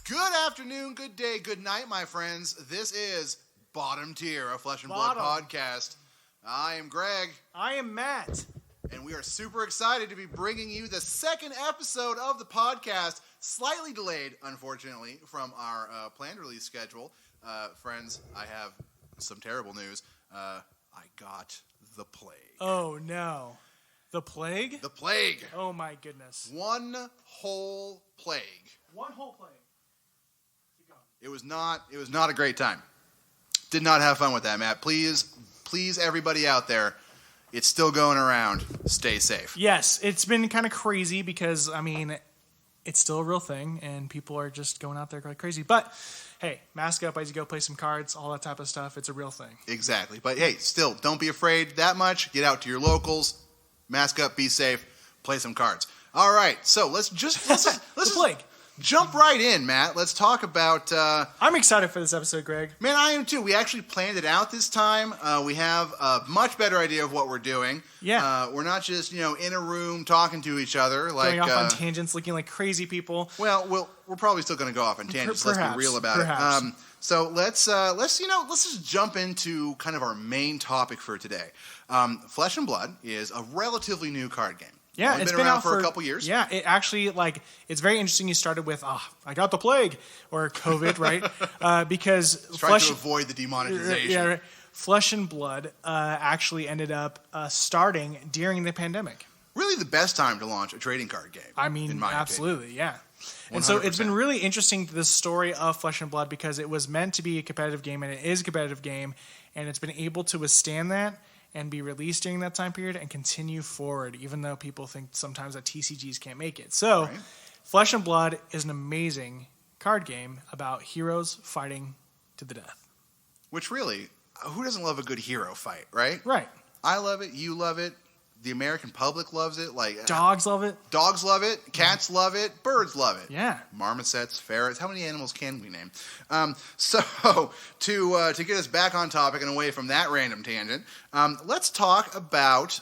Good afternoon, good day, good night, my friends. This is Bottom Tier, a Flesh and Blood podcast. I am Greg. I am Matt. And we are super excited to be bringing you the second episode of the podcast, slightly delayed, unfortunately, from our planned release schedule. Friends, I have some terrible news. I got the plague. Oh, no. The plague? The plague. Oh, my goodness. One whole plague. One whole plague. It was not a great time. Did not have fun with that, Matt. Please, everybody out there, it's still going around. Stay safe. Yes, it's been kind of crazy because, I mean, it's still a real thing, and people are just going out there like crazy. But, hey, mask up as you go play some cards, all that type of stuff. It's a real thing. Exactly. But, hey, still, don't be afraid that much. Get out to your locals. Mask up, be safe, play some cards. All right, so let's plague. Jump right in, Matt. Let's talk about... I'm excited for this episode, Greg. Man, I am too. We actually planned it out this time. We have a much better idea of what we're doing. Yeah. We're not just, in a room talking to each other. Going off on tangents, looking like crazy people. Well, we're probably still going to go off on tangents. Perhaps, let's be real about it. So let's just jump into kind of our main topic for today. Flesh and Blood is a relatively new card game. Yeah, it's been around for a couple years. Yeah, it actually, it's very interesting you started with, I got the plague, or COVID, right? Because... Trying to avoid the demonetization. Yeah, right. Flesh and Blood actually ended up starting during the pandemic. Really the best time to launch a trading card game. I mean, in my absolutely, opinion. yeah. 100%. And so it's been really interesting, the story of Flesh and Blood, because it was meant to be a competitive game, and it is a competitive game, and it's been able to withstand that and be released during that time period and continue forward, even though people think sometimes that TCGs can't make it. So, right. Flesh and Blood is an amazing card game about heroes fighting to the death. Which really, who doesn't love a good hero fight, right? Right. I love it. You love it. The American public loves it. Dogs love it. Dogs love it. Cats love it. Birds love it. Yeah. Marmosets, ferrets. How many animals can we name? So to get us back on topic and away from that random tangent, let's talk about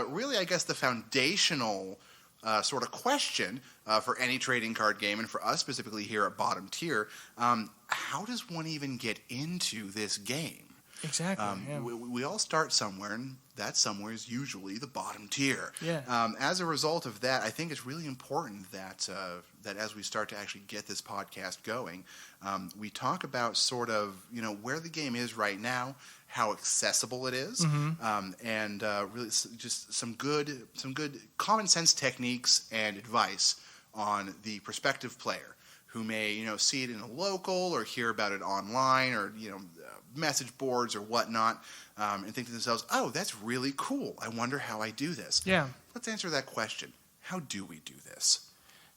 really, I guess, the foundational sort of question for any trading card game, and for us specifically here at Bottom Tier. How does one even get into this game? Exactly. Yeah. We all start somewhere, and that somewhere is usually the bottom tier. Yeah. As a result of that, I think it's really important that that as we start to actually get this podcast going, we talk about sort of where the game is right now, how accessible it is, and really just some good common sense techniques and advice on the prospective player who may see it in a local or hear about it online or message boards or whatnot, and think to themselves, oh, that's really cool. I wonder how I do this. Yeah. Let's answer that question. How do we do this?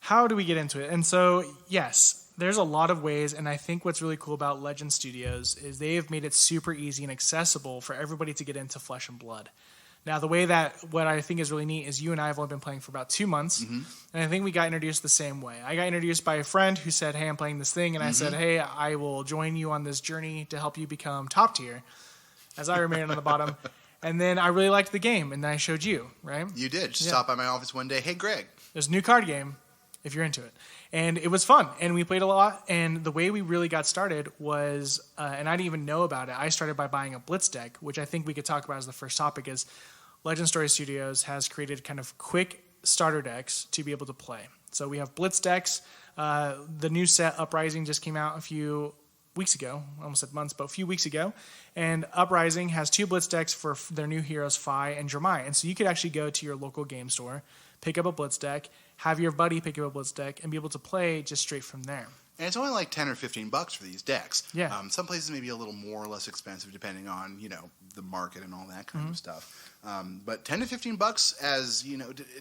How do we get into it? And so, yes, there's a lot of ways, and I think what's really cool about Legend Studios is they have made it super easy and accessible for everybody to get into Flesh and Blood. Now, what I think is really neat is you and I have only been playing for about 2 months, and I think we got introduced the same way. I got introduced by a friend who said, hey, I'm playing this thing, and I said, hey, I will join you on this journey to help you become top tier, as I remain on the bottom. And then I really liked the game, and then I showed you, right? You did. Just stop by my office one day. Hey, Greg. There's a new card game, if you're into it. And it was fun, and we played a lot, and the way we really got started was, and I didn't even know about it, I started by buying a Blitz deck, which I think we could talk about as the first topic, is Legend Story Studios has created kind of quick starter decks to be able to play. So we have Blitz decks. The new set, Uprising, just came out a few weeks ago. I almost said months, but a few weeks ago. And Uprising has 2 Blitz decks for their new heroes, Fi and Dramai. And so you could actually go to your local game store, pick up a Blitz deck, have your buddy pick up a Blitz deck, and be able to play just straight from there. And it's only like $10 or $15 for these decks. Yeah. Some places may be a little more or less expensive depending on, the market and all that kind of stuff. But $10 to $15 as,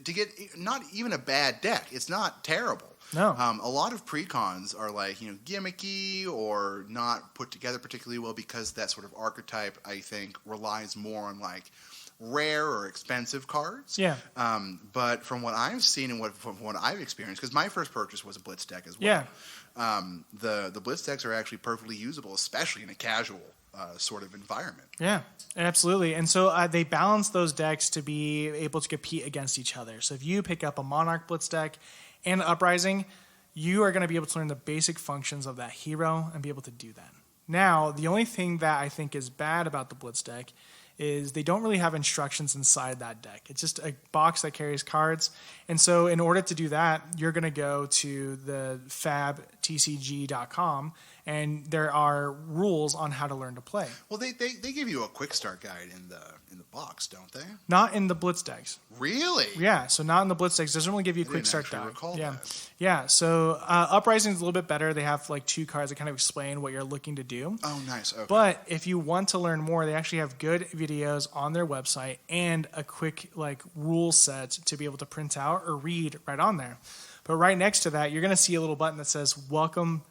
to get not even a bad deck. It's not terrible. No. A lot of pre-cons are gimmicky or not put together particularly well because that sort of archetype, I think, relies more on rare or expensive cards. Yeah. But from what I've seen and from what I've experienced, because my first purchase was a Blitz deck as well. Yeah. The Blitz decks are actually perfectly usable, especially in a casual sort of environment. Yeah, absolutely. And so they balance those decks to be able to compete against each other. So if you pick up a Monarch Blitz deck and Uprising, you are going to be able to learn the basic functions of that hero and be able to do that. Now, the only thing that I think is bad about the Blitz deck is they don't really have instructions inside that deck. It's just a box that carries cards. And so in order to do that, you're going to go to the fabtcg.com, and there are rules on how to learn to play. Well, they give you a quick start guide in the box, don't they? Not in the Blitz decks. Really? Yeah, so not in the Blitz decks. Doesn't really give you a quick start guide. Yeah. So Uprising is a little bit better. They have like 2 cards that kind of explain what you're looking to do. Oh, nice. Okay. But if you want to learn more, they actually have good videos on their website and a quick like rule set to be able to print out or read right on there. But right next to that, you're going to see a little button that says Welcome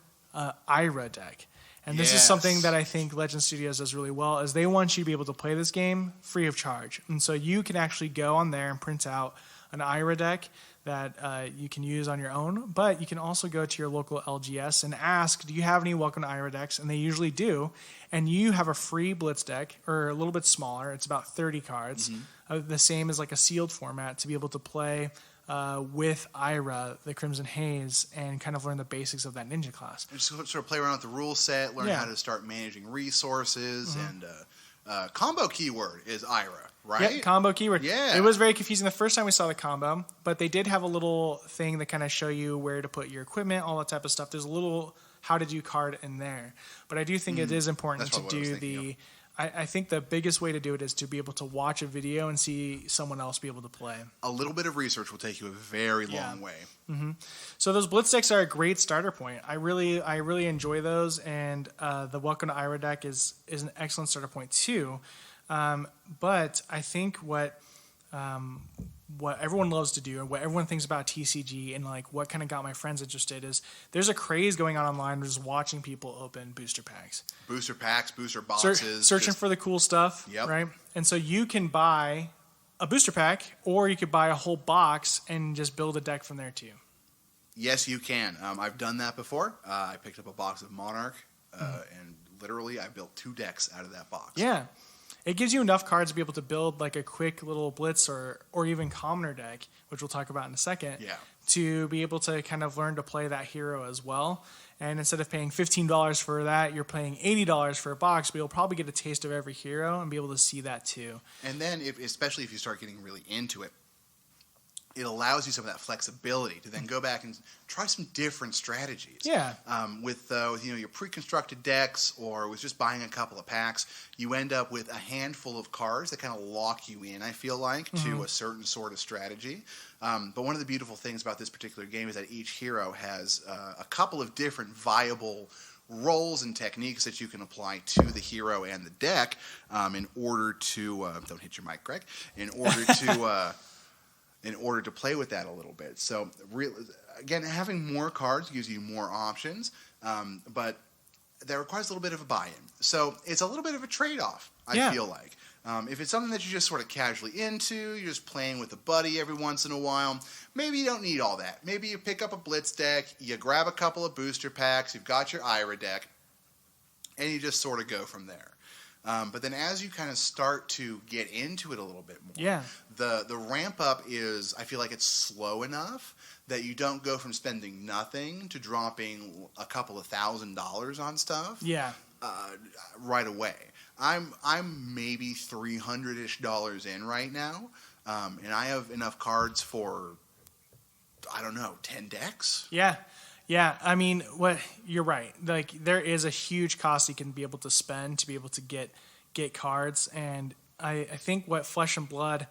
IRA Deck. And this is something that I think Legend Studios does really well, is they want you to be able to play this game free of charge. And so you can actually go on there and print out an IRA deck that you can use on your own, but you can also go to your local LGS and ask, do you have any Welcome to IRA decks? And they usually do. And you have a free Blitz deck, or a little bit smaller. It's about 30 cards, the same as like a sealed format, to be able to play with Ira, the Crimson Haze, and kind of learn the basics of that ninja class. And just sort of play around with the rule set, learn how to start managing resources, and combo keyword is Ira, right? Yeah, combo keyword. Yeah. It was very confusing the first time we saw the combo, but they did have a little thing that kind of show you where to put your equipment, all that type of stuff. There's a little how to do card in there. But I do think it is important to do the... I think the biggest way to do it is to be able to watch a video and see someone else be able to play. A little bit of research will take you a very long way. Mm-hmm. So those Blitz decks are a great starter point. I really enjoy those, and the Welcome to Ira deck is an excellent starter point too. But I think what everyone loves to do, and what everyone thinks about TCG, and like what kind of got my friends interested, is there's a craze going on online just watching people open booster packs. Booster packs, booster boxes. Searching for the cool stuff, right? And so you can buy a booster pack, or you could buy a whole box and just build a deck from there too. Yes, you can. I've done that before. I picked up a box of Monarch, and literally I built 2 decks out of that box. Yeah. It gives you enough cards to be able to build like a quick little Blitz or even commoner deck, which we'll talk about in a second, to be able to kind of learn to play that hero as well. And instead of paying $15 for that, you're paying $80 for a box, but you'll probably get a taste of every hero and be able to see that too. And then, especially if you start getting really into it, it allows you some of that flexibility to then go back and try some different strategies. Yeah. With your pre-constructed decks, or with just buying a couple of packs, you end up with a handful of cards that kind of lock you in, I feel like, to a certain sort of strategy. But one of the beautiful things about this particular game is that each hero has a couple of different viable roles and techniques that you can apply to the hero and the deck in order to don't hit your mic, Greg. In order to play with that a little bit. So, again, having more cards gives you more options, but that requires a little bit of a buy-in. So it's a little bit of a trade-off, I feel like. If it's something that you're just sort of casually into, you're just playing with a buddy every once in a while, maybe you don't need all that. Maybe you pick up a Blitz deck, you grab a couple of booster packs, you've got your Ira deck, and you just sort of go from there. But then as you kind of start to get into it a little bit more, the ramp up is, I feel like it's slow enough that you don't go from spending nothing to dropping a couple of $1,000s on stuff right away. I'm maybe $300-ish in right now, and I have enough cards for, I don't know, 10 decks? Yeah, I mean, you're right. Like, there is a huge cost you can be able to spend to be able to get cards, and I think what Flesh and Blood,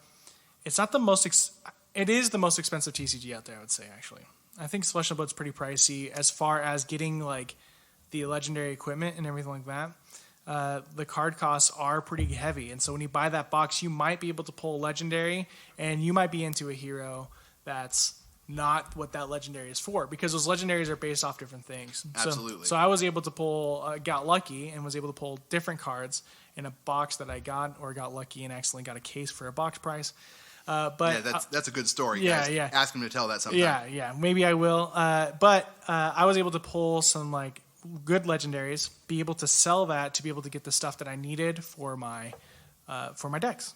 it's not the most. It is the most expensive TCG out there, I would say. Actually, I think Flesh and Blood's pretty pricey as far as getting like the legendary equipment and everything like that. The card costs are pretty heavy, and so when you buy that box, you might be able to pull a legendary, and you might be into a hero that's not what that legendary is for, because those legendaries are based off different things. Absolutely. So I was able to got lucky and was able to pull different cards in a box that I got lucky and accidentally got a case for a box price. But that's a good story. Guys. Ask him to tell that sometime. Yeah, maybe I will. But I was able to pull some like good legendaries, be able to sell that to be able to get the stuff that I needed for my decks.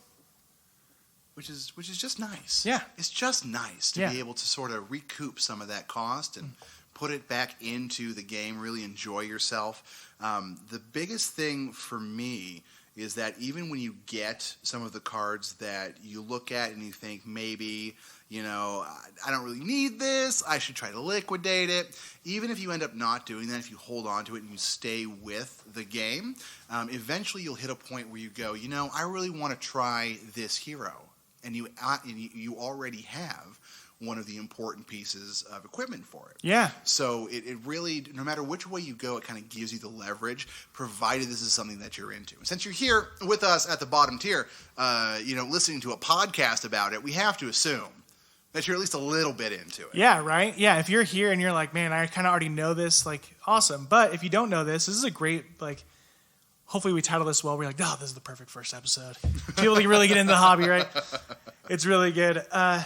Which is just nice. Yeah. It's just nice to be able to sort of recoup some of that cost and put it back into the game, really enjoy yourself. The biggest thing for me is that even when you get some of the cards that you look at and you think maybe, I don't really need this, I should try to liquidate it. Even if you end up not doing that, if you hold on to it and you stay with the game, eventually you'll hit a point where you go, I really want to try this hero. And you already have one of the important pieces of equipment for it. Yeah. So it really, no matter which way you go, it kind of gives you the leverage, provided this is something that you're into. Since you're here with us at the bottom tier, listening to a podcast about it, we have to assume that you're at least a little bit into it. Yeah, right? Yeah, if you're here and you're like, man, I kind of already know this, awesome. But if you don't know this is a great, hopefully we title this well. We're like, this is the perfect first episode. People can really get into the hobby, right? It's really good.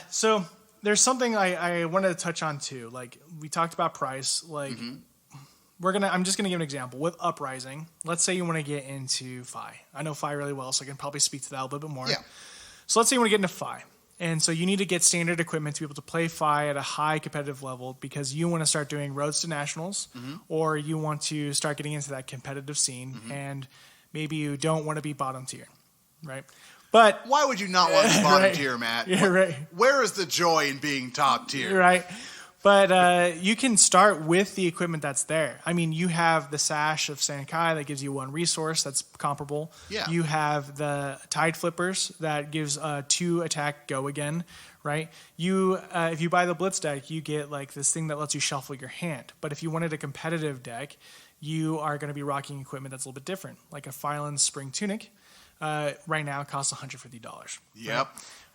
So there's something I wanted to touch on too. We talked about price. I'm just gonna give an example with Uprising. Let's say you want to get into Fi. I know Fi really well, so I can probably speak to that a little bit more. Yeah. So let's say you want to get into Fi. And so you need to get standard equipment to be able to play Fi at a high competitive level because you want to start doing roads to nationals, or you want to start getting into that competitive scene, and maybe you don't want to be bottom tier, right? But why would you not want to be bottom tier, Matt? Yeah, right. Where is the joy in being top tier? Right. But you can start with the equipment that's there. I mean, you have the Sash of Sankai that gives you one resource that's comparable. Yeah. You have the Tide Flippers that gives 2 attack go again, right? If you buy the Blitz deck, you get this thing that lets you shuffle your hand. But if you wanted a competitive deck, you are going to be rocking equipment that's a little bit different, like a Phylan Spring Tunic. Right now, it costs $150. Yep. Right?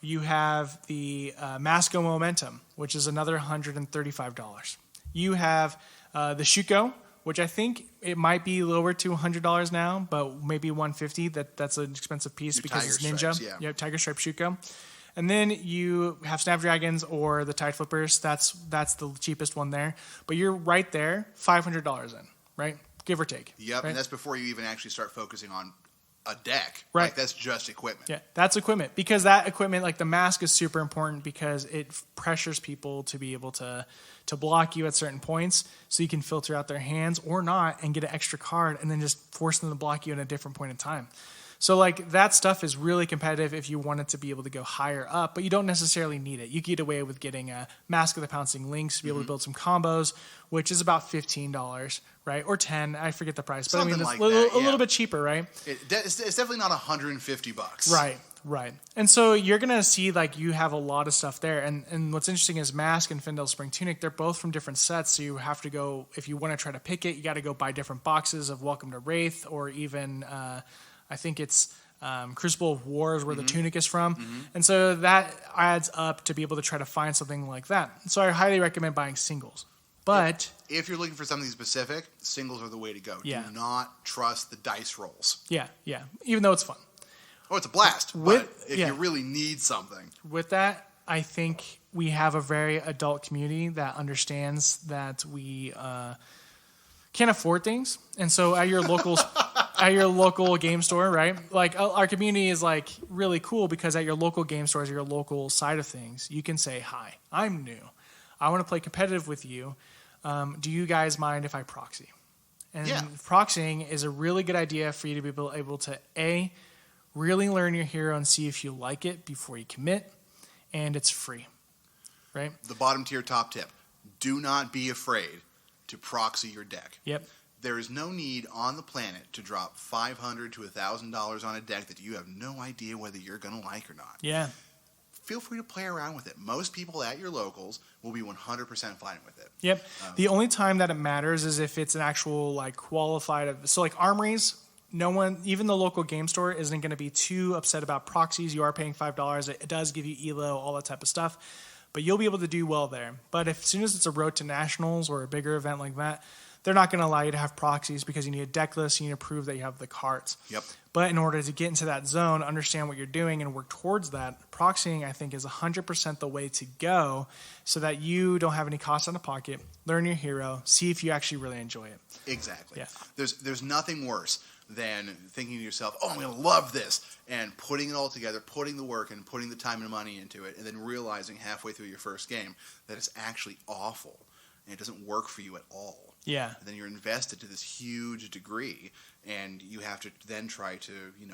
You have the Masco Momentum, which is another $135. You have the Shuko, which I think it might be lower to $100 now, but maybe $150. That's an expensive piece because it's Ninja. Stripes, yeah. Tiger Stripe Shuko. And then you have Snapdragons or the Tide Flippers. That's the cheapest one there. But you're right there, $500 in, right? Give or take. Yep, right? And that's before you even actually start focusing on a deck. Right. That's just equipment. Yeah, that's equipment. Because that equipment, the mask is super important because it pressures people to be able to block you at certain points so you can filter out their hands or not and get an extra card and then just force them to block you at a different point in time. So that stuff is really competitive if you wanted to be able to go higher up, but you don't necessarily need it. You can get away with getting a Mask of the Pouncing Lynx to be able to build some combos, which is about $15, right? Or $10, I forget the price. But Something it's like a little that, bit cheaper, right? It's definitely not $150. Right. And so you're going to see you have a lot of stuff there. And what's interesting is Mask and Findel Spring Tunic, they're both from different sets. So you have to go, if you want to try to pick it, you got to go buy different boxes of Welcome to Wraith or even... I think it's Crucible of Wars where the tunic is from. And so that adds up to be able to try to find something like that. So I highly recommend buying singles. But if you're looking for something specific, singles are the way to go. Yeah. Do not trust the dice rolls. Yeah. Even though it's fun. Oh, it's a blast. But if you really need something. With that, I think we have a very adult community that understands that we can't afford things. And so at your local game store, right? Our community is really cool because at your local game stores, your local side of things, you can say, hi, I'm new. I want to play competitive with you. Do you guys mind if I proxy? And proxying is a really good idea for you to be able to, A, really learn your hero and see if you like it before you commit. And it's free, right? The bottom tier top tip. Do not be afraid to proxy your deck. Yep. There is no need on the planet to drop $500 to $1,000 on a deck that you have no idea whether you're going to like or not. Yeah. Feel free to play around with it. Most people at your locals will be 100% fine with it. Yep. The only time that it matters is if it's an actual qualified. So armories, no one, even the local game store, isn't going to be too upset about proxies. You are paying $5. It does give you ELO, all that type of stuff. But you'll be able to do well there. But as soon as it's a road to nationals or a bigger event like that, they're not going to allow you to have proxies because you need a deck list. You need to prove that you have the cards. Yep. But in order to get into that zone, understand what you're doing, and work towards that, proxying, I think, is 100% the way to go so that you don't have any cost out of pocket, learn your hero, see if you actually really enjoy it. Exactly. Yeah. There's nothing worse than thinking to yourself, oh, I'm going to love this, and putting it all together, putting the work and putting the time and money into it, and then realizing halfway through your first game that it's actually awful. and it doesn't work for you at all. Yeah. And then you're invested to this huge degree, and you have to then try to,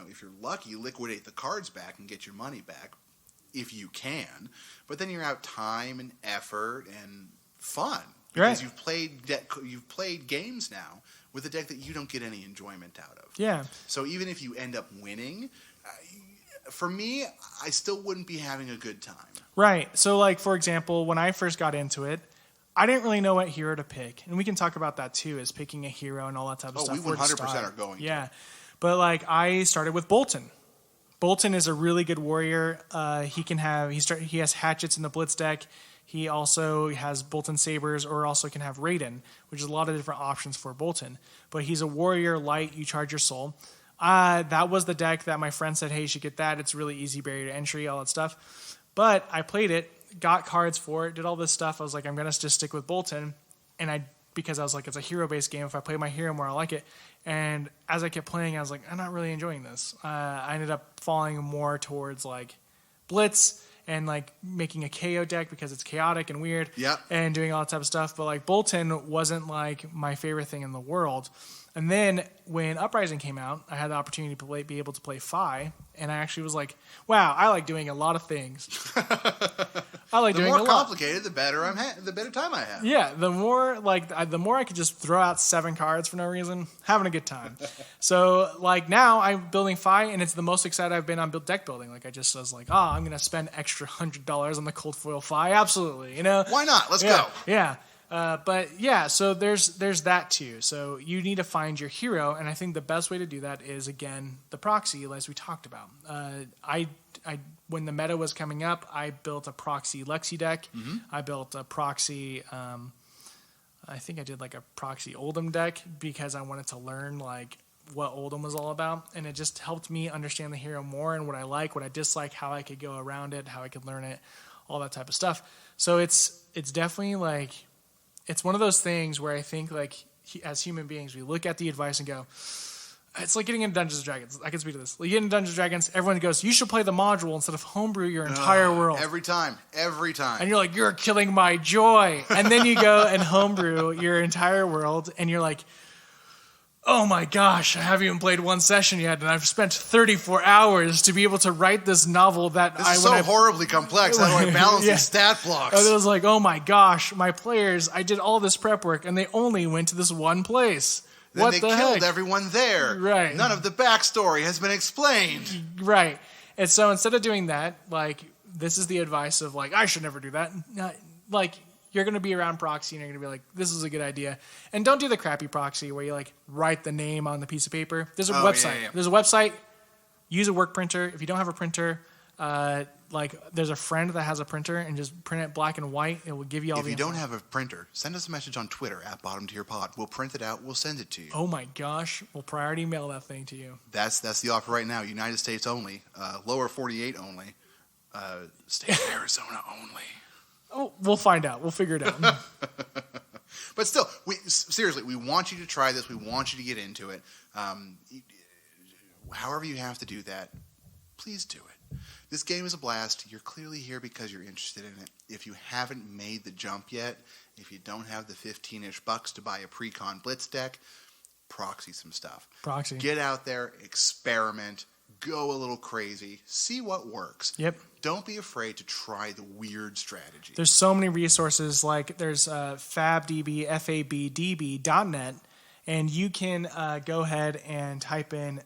if you're lucky, liquidate the cards back and get your money back if you can. But then you're out time and effort and fun because you've played games now with a deck that you don't get any enjoyment out of. Yeah. So even if you end up winning, for me, I still wouldn't be having a good time. Right. So, like, for example, when I first got into it, I didn't really know what hero to pick. And we can talk about that, too, is picking a hero and all that type of stuff. Oh, we 100% are going to. Yeah. But, like, I started with Bolton. Bolton is a really good warrior. He has hatchets in the Blitz deck. He also has Bolton Sabers, or also can have Raiden, which is a lot of different options for Bolton. But he's a warrior, light, you charge your soul. That was the deck that my friend said, hey, you should get that. It's really easy barrier to entry, all that stuff. But I played it, got cards for it, did all this stuff. I was like, I'm going to just stick with Bolton. And because I was like, it's a hero-based game. If I play my hero more, I like it. And as I kept playing, I was like, I'm not really enjoying this. I ended up falling more towards like Blitz and like making a KO deck because it's chaotic and weird. Yep. And doing all that type of stuff. But like Bolton wasn't like my favorite thing in the world. And then when Uprising came out, I had the opportunity to be able to play Fi, and I actually was like, wow, I like doing a lot of things. I like doing a lot. The more complicated, the better the better time I have. Yeah, the more I could just throw out 7 cards for no reason, having a good time. So like now I'm building Fi, and it's the most excited I've been on deck building. Like I just was like, I'm going to spend extra $100 on the cold foil Fi. Absolutely, Why not? Let's go. Yeah. But yeah, so there's that too. So you need to find your hero, and I think the best way to do that is, again, the proxy, as we talked about. When the meta was coming up, I built a proxy Lexi deck. Mm-hmm. I built a proxy. I think I did like a proxy Oldham deck because I wanted to learn like what Oldham was all about, and it just helped me understand the hero more and what I like, what I dislike, how I could go around it, how I could learn it, all that type of stuff. So it's definitely like. It's one of those things where I think, like, as human beings, we look at the advice and go, it's like getting into Dungeons & Dragons. I can speak to this. You get into Dungeons & Dragons, everyone goes, you should play the module instead of homebrew your entire world. Every time. And you're like, you're killing my joy. And then you go and homebrew your entire world, and you're like, oh my gosh, I haven't even played one session yet, and I've spent 34 hours to be able to write this novel that horribly complex. How do I balance these stat blocks? And it was like, oh my gosh, my players, I did all this prep work, and they only went to this one place. Then they killed everyone there. Right. None of the backstory has been explained. Right. And so instead of doing that, like, this is the advice of, like, I should never do that. Like, you're going to be around proxy, and you're going to be like, this is a good idea. And don't do the crappy proxy where you, like, write the name on the piece of paper. There's a website. Yeah. There's a website. Use a work printer. If you don't have a printer, there's a friend that has a printer, and just print it black and white. It will give you all the info. If you don't have a printer, send us a message on Twitter at @BottomTierPod. We'll print it out. We'll send it to you. Oh, my gosh. We'll priority mail that thing to you. That's the offer right now. United States only. Lower 48 only. State of Arizona only. Oh, we'll find out. We'll figure it out. But still, seriously, we want you to try this. We want you to get into it. However you have to do that, please do it. This game is a blast. You're clearly here because you're interested in it. If you haven't made the jump yet, if you don't have the $15-ish bucks to buy a Pre Coned Blitz deck, proxy some stuff. Proxy. Get out there, experiment, go a little crazy, see what works. Yep. Don't be afraid to try the weird strategy. There's so many resources, like there's FabDB, FABDB.net, and you can go ahead and type in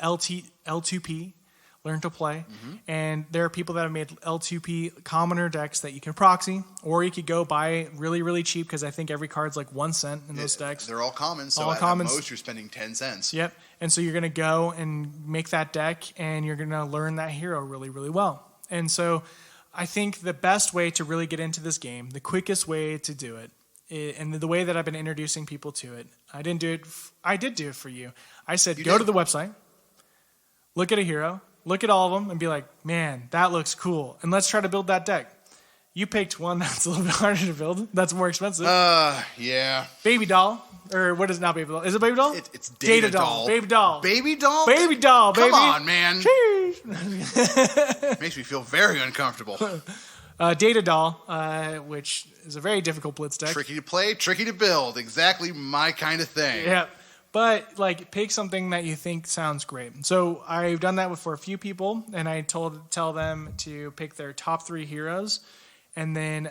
L2P, learn to play, and there are people that have made L2P commoner decks that you can proxy, or you could go buy really, really cheap, because I think every card's like 1 cent in those decks. They're all common, so at most you're spending 10 cents. Yep, and so you're going to go and make that deck, and you're going to learn that hero really, really well. And so I think the best way to really get into this game, the quickest way to do it, and the way that I've been introducing people to it, I did do it for you. I said, go to the website, look at a hero, look at all of them, and be like, man, that looks cool, and let's try to build that deck. You picked one that's a little bit harder to build. That's more expensive. Yeah. Baby doll. Or what is it, not Baby Doll? Is it Baby Doll? It's Data Doll. Baby Doll. Baby Doll? Baby Doll, baby. Come on, man. Makes me feel very uncomfortable. Data Doll, which is a very difficult blitz deck. Tricky to play, tricky to build. Exactly my kind of thing. Yeah. But like, pick something that you think sounds great. So I've done that for a few people, and I tell them to pick their top 3 heroes, and then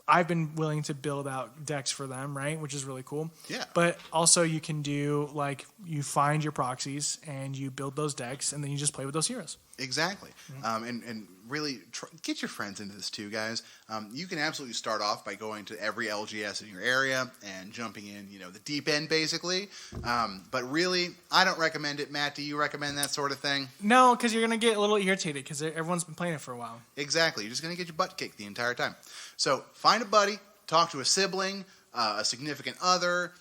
I've been willing to build out decks for them, right? Which is really cool. Yeah. But also you can do like, you find your proxies and you build those decks, and then you just play with those heroes. Exactly. And really get your friends into this too, guys. You can absolutely start off by going to every LGS in your area and jumping in, the deep end basically. But really, I don't recommend it. Matt, do you recommend that sort of thing? No, because you're going to get a little irritated because everyone's been playing it for a while. Exactly. You're just going to get your butt kicked the entire time. So find a buddy, talk to a sibling, a significant other,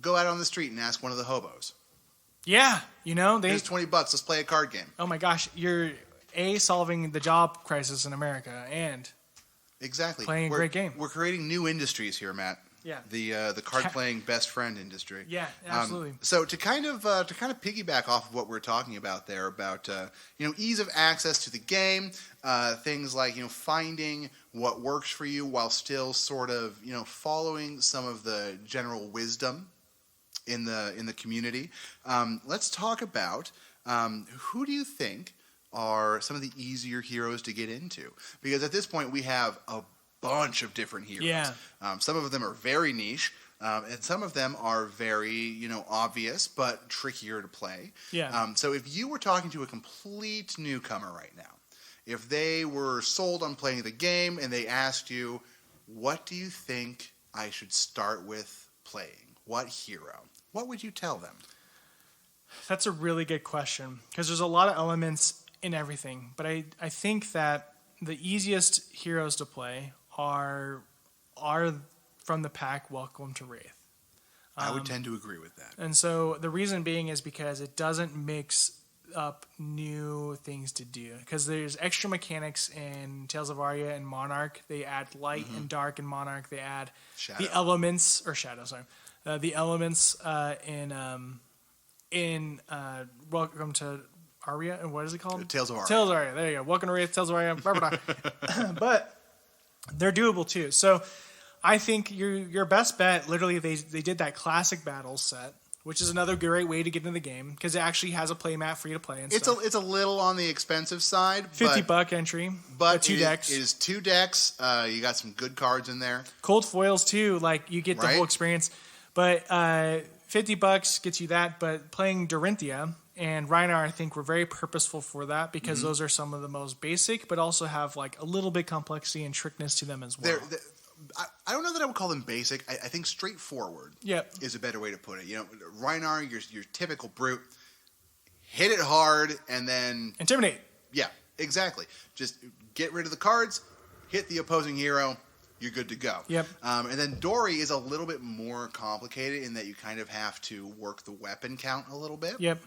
go out on the street and ask one of the hobos. Yeah, Here's $20. Let's play a card game. Oh my gosh, you're solving the job crisis in America and exactly playing a great game. We're creating new industries here, Matt. Yeah, the card playing best friend industry. Yeah, absolutely. So to kind of piggyback off of what we're talking about there about ease of access to the game, things like finding what works for you while still sort of following some of the general wisdom in the community. Let's talk about who do you think are some of the easier heroes to get into? Because at this point we have a bunch of different heroes. Yeah. Some of them are very niche, and some of them are very obvious but trickier to play. Yeah. So if you were talking to a complete newcomer right now, if they were sold on playing the game and they asked you, what do you think I should start with playing? What hero? What would you tell them? That's a really good question because there's a lot of elements in everything. But I think that the easiest heroes to play are from the pack Welcome to Wraith. I would tend to agree with that. And so the reason being is because it doesn't mix up new things to do. Because there's extra mechanics in Tales of Aria and Monarch. They add light and dark in Monarch. They add Shadow. The elements, or Shadow, sorry. The elements in Welcome to Aria, and what is it called? Tales of Aria. Tales of Aria. There you go. Welcome to Aria, Tales of Aria. Blah, blah, blah. But they're doable too. So I think your best bet, literally, they did that classic battles set, which is another great way to get into the game because it actually has a playmat for you to play. And it's a little on the expensive side. $50 entry, but 2 decks. It is 2 decks. You got some good cards in there. Cold foils too, like you get the whole experience. But $50 gets you that. But playing Dorinthia and Reinar, I think, were very purposeful for that because those are some of the most basic, but also have like a little bit complexity and trickness to them as well. I don't know that I would call them basic. I think straightforward is a better way to put it. Reinar, your typical brute, hit it hard and then intimidate. Yeah, exactly. Just get rid of the cards, hit the opposing hero. You're good to go. Yep. And then Dory is a little bit more complicated in that you kind of have to work the weapon count a little bit. Yep.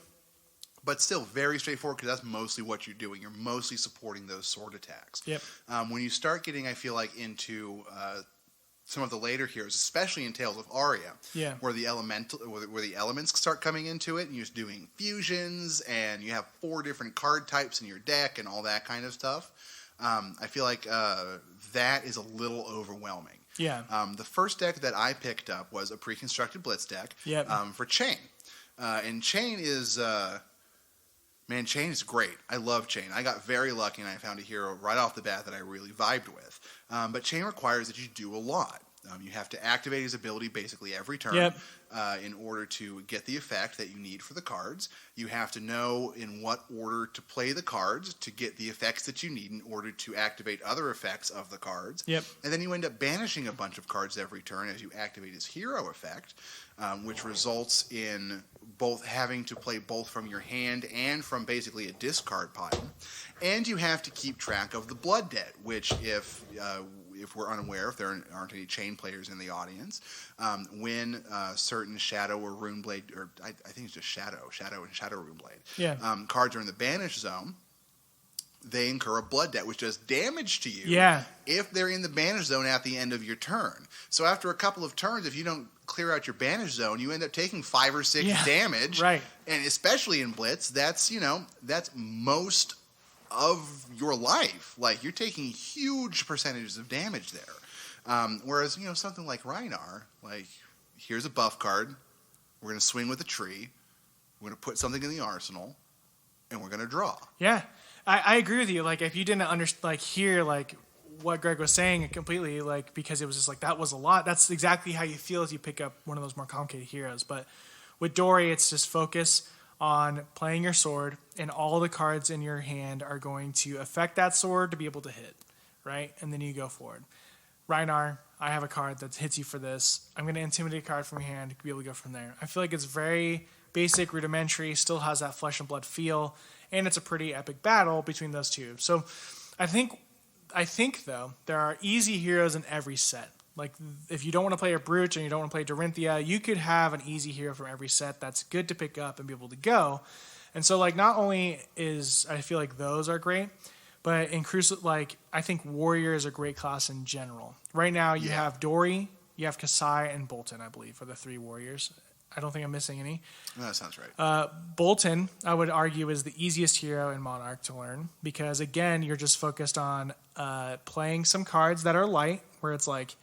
But still very straightforward because that's mostly what you're doing. You're mostly supporting those sword attacks. Yep. When you start getting, I feel like, into some of the later heroes, especially in Tales of Aria, where the elements start coming into it, and you're doing fusions, and you have 4 different card types in your deck, and all that kind of stuff. I feel like that is a little overwhelming. Yeah. The first deck that I picked up was a pre-constructed Blitz deck for Chain. And Chain is... Man, Chain is great. I love Chain. I got very lucky and I found a hero right off the bat that I really vibed with. But Chain requires that you do a lot. You have to activate his ability basically every turn in order to get the effect that you need for the cards. You have to know in what order to play the cards to get the effects that you need in order to activate other effects of the cards. Yep. And then you end up banishing a bunch of cards every turn as you activate his hero effect, which results in both having to play both from your hand and from basically a discard pile. And you have to keep track of the Blood Debt, which if we're unaware, if there aren't any Chain players in the audience, when certain Shadow or Runeblade, or I think it's just Shadow and Shadow Runeblade, cards are in the banish zone, they incur a Blood Debt, which does damage to you if they're in the banish zone at the end of your turn. So after a couple of turns, if you don't clear out your banish zone, you end up taking 5 or 6 damage. Right. And especially in Blitz, that's most of your life. Like, you're taking huge percentages of damage there. Whereas, something like Rhinar, like, here's a buff card. We're going to swing with a tree. We're going to put something in the arsenal, and we're going to draw. Yeah, I agree with you. Like, if you didn't hear like what Greg was saying completely, like, because it was just like that was a lot. That's exactly how you feel as you pick up one of those more complicated heroes. But with Dory, it's just focus on playing your sword, and all the cards in your hand are going to affect that sword to be able to hit, right? And then you go forward. Rhinar, I have a card that hits you for this. I'm going to intimidate a card from your hand to be able to go from there. I feel like it's very basic, rudimentary, still has that flesh and blood feel, and it's a pretty epic battle between those two. So I think though, there are easy heroes in every set. Like, if you don't want to play a Brute and you don't want to play Dorinthia, you could have an easy hero from every set that's good to pick up and be able to go. And so, like, not only is I feel like those are great, but in Crucible, like, I think Warrior is a great class in general. Right now, you have Dory, you have Kasai, and Bolton, I believe, are the 3 Warriors. I don't think I'm missing any. No, that sounds right. Bolton, I would argue, is the easiest hero in Monarch to learn because, again, you're just focused on playing some cards that are light, where it's like,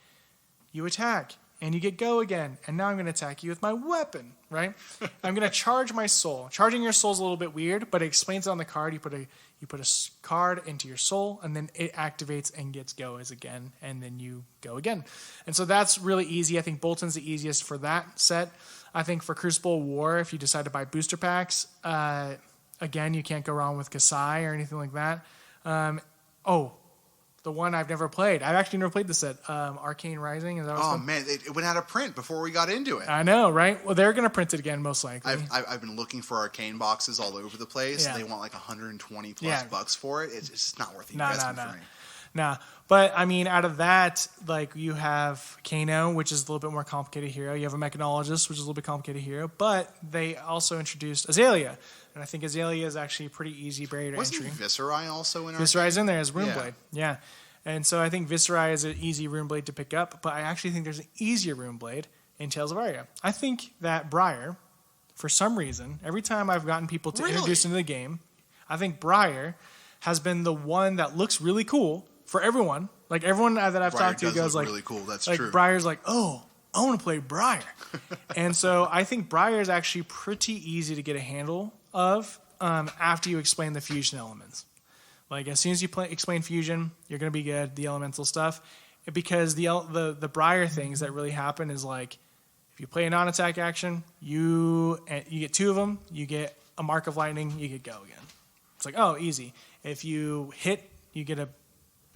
you attack, and you get go again, and now I'm going to attack you with my weapon, right? I'm going to charge my soul. Charging your soul is a little bit weird, but it explains it on the card. You put a card into your soul, and then it activates and gets go as again, and then you go again. And so that's really easy. I think Bolton's the easiest for that set. I think for Crucible War, if you decide to buy booster packs, again, you can't go wrong with Kasai or anything like that. The one I've never played. I've actually never played this set. Arcane Rising. Is that what it's called? Man, it went out of print before we got into it. I know, right? Well, they're going to print it again, most likely. I've been looking for Arcane boxes all over the place. Yeah. They want like 120 plus bucks for it. It's just not worth the investment for me. Nah. But, I mean, out of that, like, you have Kano, which is a little bit more complicated hero. You have a Mechanologist, which is a little bit complicated hero. But they also introduced Azalea. And I think Azalea is actually a pretty easy barrier to entry. Wasn't Viscerai also in Viscerai's in there as Runeblade. Yeah. And so I think Viscerai is an easy Runeblade to pick up. But I actually think there's an easier Runeblade in Tales of Aria. I think that Briar, for some reason, every time I've gotten people to introduce into the game, I think Briar has been the one that looks really cool for everyone. Like, everyone that I've talked to goes like, really cool. That's like, true. Briar's like, oh, I want to play Briar. And so I think Briar is actually pretty easy to get a handle of after you explain the fusion elements. Like, as soon as you explain fusion, you're going to be good, the elemental stuff. Because the Briar things that really happen is, like, if you play a non-attack action, you get 2 of them, you get a Mark of Lightning, you get go again. It's like, oh, easy. If you hit, you get a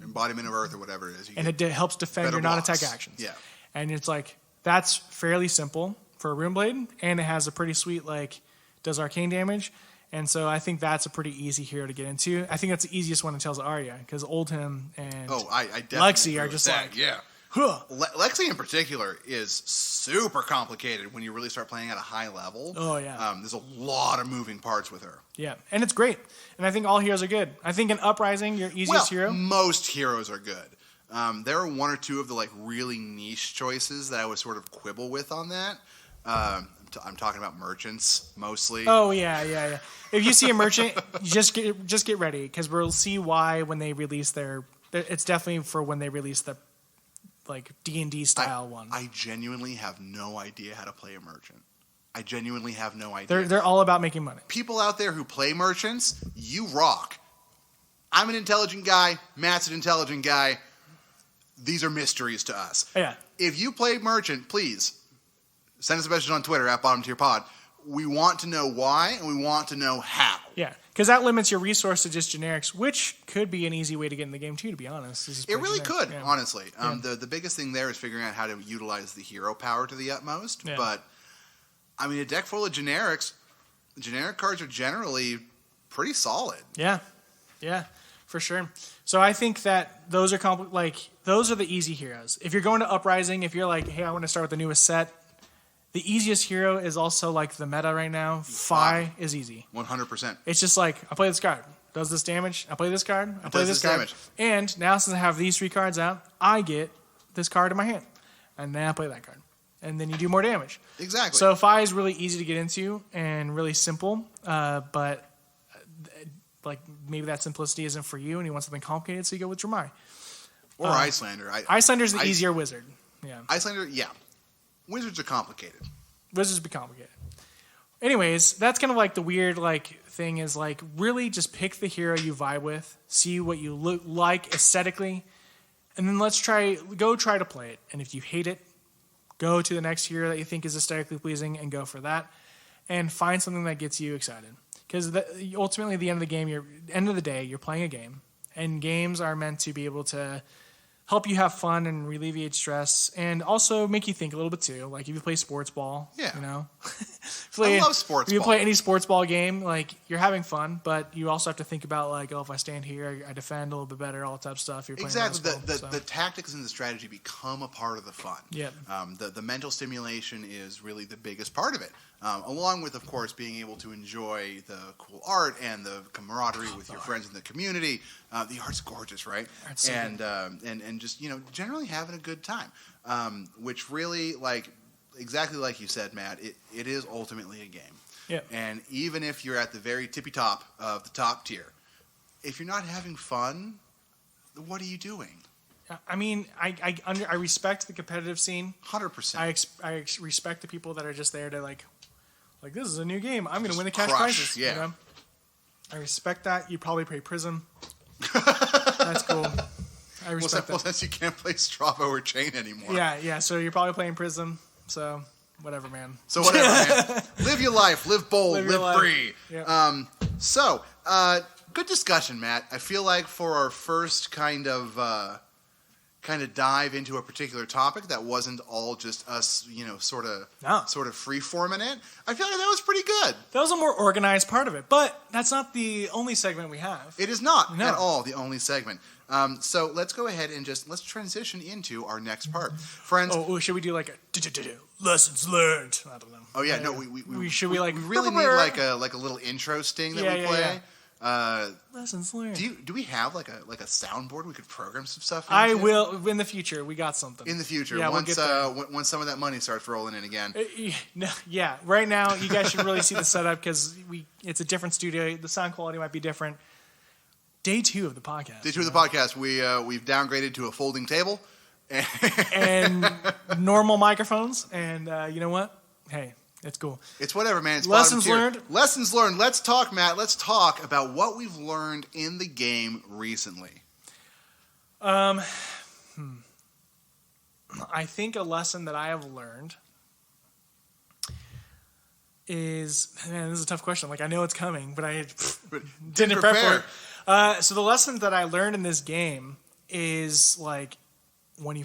Embodiment of Earth or whatever it is. And it helps defend your non-attack actions. Yeah. And it's like, that's fairly simple for a Runeblade, and it has a pretty sweet, like, does arcane damage. And so I think that's a pretty easy hero to get into. I think that's the easiest one in Tales of Aria, because Oldhim and I definitely Lexi are just like, yeah. Huh. Lexi in particular is super complicated when you really start playing at a high level. Oh, yeah. There's a lot of moving parts with her. Yeah, and it's great. And I think all heroes are good. I think in Uprising, your easiest hero. Most heroes are good. There are 1 or 2 of the, like, really niche choices that I would sort of quibble with on that. I'm talking about merchants mostly. Oh, yeah. If you see a merchant, just get ready, because we'll see why when they release their. It's definitely for when they release the, like, D&D style one. I genuinely have no idea how to play a merchant. I genuinely have no idea. They're all about making money. People out there who play merchants, you rock. I'm an intelligent guy. Matt's an intelligent guy. These are mysteries to us. Yeah. If you play merchant, please send us a message on Twitter @BottomTierPod. We want to know why, and we want to know how. Yeah, because that limits your resource to just generics, which could be an easy way to get in the game too, to be honest. It really could, honestly. The biggest thing there is figuring out how to utilize the hero power to the utmost. Yeah. But, I mean, a deck full of generic cards are generally pretty solid. Yeah, for sure. So I think that those are those are the easy heroes. If you're going to Uprising, if you're like, hey, I want to start with the newest set, the easiest hero is also, like, the meta right now. Fi is easy. 100%. It's just like, I play this card. Does this damage? I play this card. I play this card. Damage. And now, since I have these 3 cards out, I get this card in my hand. And then I play that card. And then you do more damage. Exactly. So Fi is really easy to get into and really simple. But like maybe that simplicity isn't for you and you want something complicated, so you go with Dromai. Or Icelander. Icelander's the easier wizard. Yeah. Icelander, yeah. Wizards are complicated. Wizards be complicated. Anyways, that's kind of like the weird like thing is like really just pick the hero you vibe with, see what you look like aesthetically, and then go try to play it. And if you hate it, go to the next hero that you think is aesthetically pleasing and go for that, and find something that gets you excited. Because ultimately, at the end of the day, you're playing a game, and games are meant to be able to help you have fun and alleviate stress, and also make you think a little bit too. Like if you play sports ball, yeah, you know, I love sports. If you play any sports ball game, like you're having fun, but you also have to think about like, oh, if I stand here, I defend a little bit better, all that type of stuff. You're playing exactly. basketball, The tactics and the strategy become a part of the fun. Yeah. The mental stimulation is really the biggest part of it. Along with, of course, being able to enjoy the cool art and the camaraderie with your friends in the community. The art's gorgeous, right? Art's so and just generally having a good time, which really exactly like you said, Matt. It is ultimately a game. Yeah. And even if you're at the very tippy top of the top tier, if you're not having fun, what are you doing? I mean, I respect the competitive scene. 100%. I respect the people that are just there to like this is a new game. I'm going to win the cash prizes. Yeah. You know? I respect that. You probably play Prism. That's cool. I respect that. Well, since you can't play Strabo or Chain anymore. Yeah. So you're probably playing Prism. So whatever, man. So whatever, man. Live your life. Live bold. Live free. Yep. Good discussion, Matt. I feel like for our first kind of dive into a particular topic that wasn't all just us, sort of free-forming it. I feel like that was pretty good. That was a more organized part of it, but that's not the only segment we have. It is not at all the only segment. So let's go ahead and let's transition into our next part, friends. Oh, should we do like a lessons learned? I don't know. Oh yeah, no, we really need like a little intro sting that we play. Yeah. Lessons learned. Do we have like a soundboard we could program some stuff into? I will in the future. We got something. In the future, yeah, once once some of that money starts rolling in again. Yeah, right now you guys should really see the setup because it's a different studio. The sound quality might be different. Day 2 of the podcast. Day 2 of the podcast. We've downgraded to a folding table and normal microphones. And you know what? Hey. It's cool. It's whatever, man. It's lessons learned. Lessons learned. Let's talk, Matt. Let's talk about what we've learned in the game recently. I think a lesson that I have learned is, man, this is a tough question. Like I know it's coming, but I didn't prep for it. So the lesson that I learned in this game is like when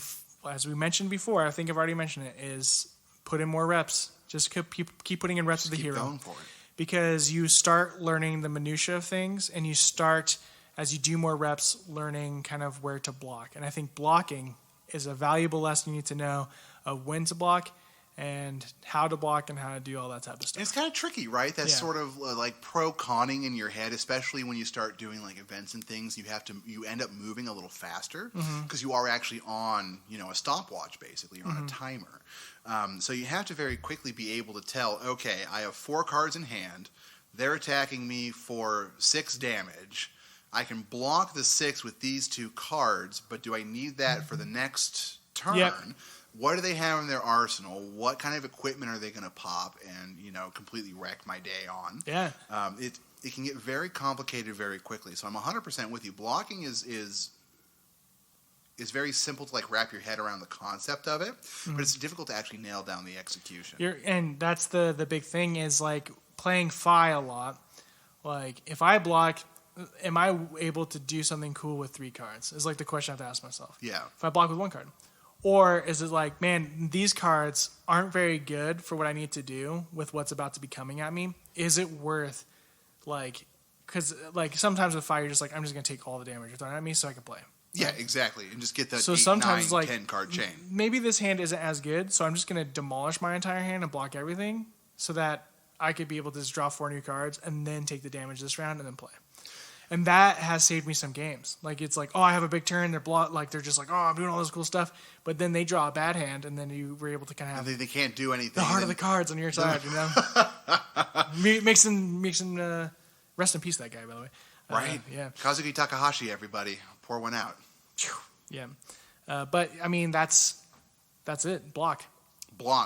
as we mentioned before, I think I've already mentioned it, is put in more reps. Just keep putting in reps of the hero. Going for it. Because you start learning the minutia of things, and you start, as you do more reps, learning kind of where to block. And I think blocking is a valuable lesson you need to know of when to block and how to block and how to do all that type of stuff. It's kind of tricky, right? That's sort of like pro-conning in your head, especially when you start doing like events and things. You end up moving a little faster because you are actually on, a stopwatch, basically. You're on a timer. So you have to very quickly be able to tell, okay, I have 4 cards in hand. They're attacking me for 6 damage. I can block the 6 with these 2 cards, but do I need that for the next turn? Yep. What do they have in their arsenal? What kind of equipment are they going to pop and, completely wreck my day on? Yeah. It can get very complicated very quickly. So I'm 100% with you. Blocking is very simple to like wrap your head around the concept of it, but it's difficult to actually nail down the execution. And that's the big thing is like playing Fi a lot. Like if I block, am I able to do something cool with 3 cards? Is like the question I have to ask myself. Yeah. If I block with 1 card. Or is it like, man, these cards aren't very good for what I need to do with what's about to be coming at me? Is it worth, because sometimes with Fire, you're just like, I'm just going to take all the damage you're throwing at me so I can play. Yeah, exactly. And just get that 10 card chain. Maybe this hand isn't as good, so I'm just going to demolish my entire hand and block everything so that I could be able to just draw 4 new cards and then take the damage this round and then play. And that has saved me some games. Like, it's like, oh, I have a big turn. They're just like, oh, I'm doing all this cool stuff. But then they draw a bad hand, and then you were able to kind of have... They can't do anything. The heart of the cards on your side, Makes him rest in peace, that guy, by the way. Right. Yeah. Kazuki Takahashi, everybody. Pour one out. Yeah. But, I mean, that's it. Block.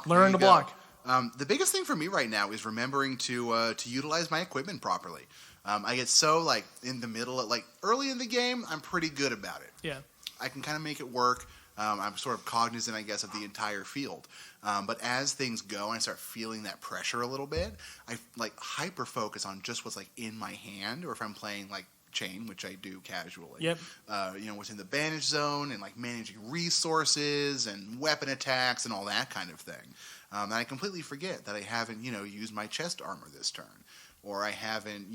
Learn to block. The biggest thing for me right now is remembering to utilize my equipment properly. I get so, like, in the middle, like, early in the game, I'm pretty good about it. Yeah. I can kind of make it work. I'm sort of cognizant, I guess, of the entire field. But as things go and I start feeling that pressure a little bit, I, like, hyper-focus on just what's, like, in my hand, or if I'm playing, like, chain, which I do casually. Yep. What's in the banish zone, and, like, managing resources and weapon attacks and all that kind of thing. And I completely forget that I haven't, used my chest armor this turn. Or I haven't,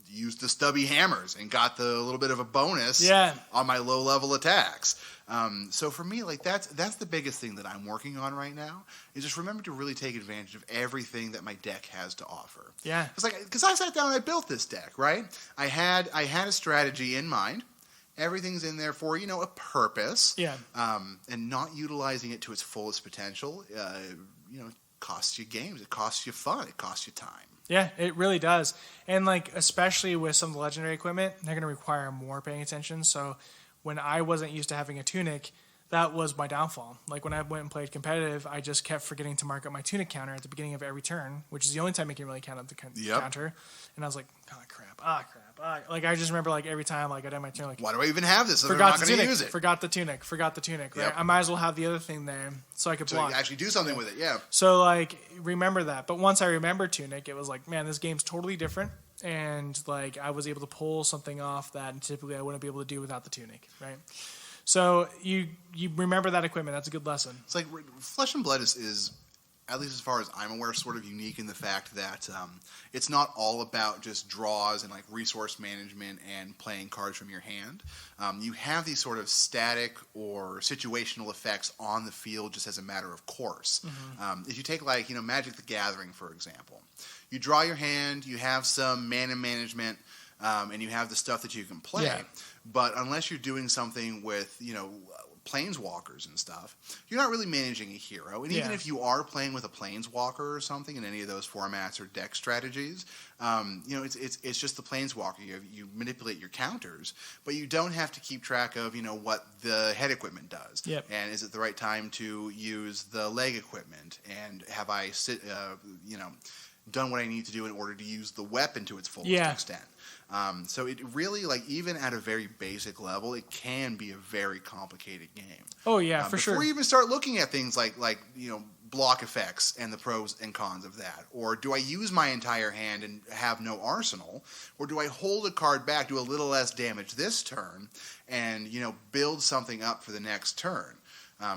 used the stubby hammers and got the little bit of a bonus on my low-level attacks. So for me, like, that's the biggest thing that I'm working on right now, is just remember to really take advantage of everything that my deck has to offer. Yeah. Because I sat down and I built this deck, right? I had a strategy in mind. Everything's in there for, a purpose. Yeah. And not utilizing it to its fullest potential, costs you games. It costs you fun. It costs you time. Yeah, it really does. And, like, especially with some of the legendary equipment, they're going to require more paying attention. So when I wasn't used to having a tunic, that was my downfall. Like, when I went and played competitive, I just kept forgetting to mark up my tunic counter at the beginning of every turn, which is the only time I can really count up the counter. And I was like, crap. Like, I just remember, like, every time, like, I did my turn, like, why do I even have this if I'm forgot not the going to tunic, use it? forgot the tunic, right? Yep. I might as well have the other thing there so I could block. So you actually do something with it, yeah. So, like, remember that. But once I remembered tunic, it was like, man, this game's totally different. And, like, I was able to pull something off that typically I wouldn't be able to do without the tunic, right? So you remember that equipment. That's a good lesson. It's like Flesh and Blood is, at least as far as I'm aware, sort of unique in the fact that it's not all about just draws and, like, resource management and playing cards from your hand. You have these sort of static or situational effects on the field just as a matter of course. Mm-hmm. If you take, like, Magic the Gathering, for example, you draw your hand, you have some mana management, and you have the stuff that you can play. Yeah. But unless you're doing something with, planeswalkers and stuff, you're not really managing a hero. And even if you are playing with a planeswalker or something in any of those formats or deck strategies, it's just the planeswalker. You manipulate your counters, but you don't have to keep track of, what the head equipment does. Yep. And is it the right time to use the leg equipment? And have I done what I need to do in order to use the weapon to its fullest extent? So it really, like, even at a very basic level, it can be a very complicated game. Oh yeah, for sure. Before you even start looking at things like block effects and the pros and cons of that, or do I use my entire hand and have no arsenal, or do I hold a card back, do a little less damage this turn, and build something up for the next turn?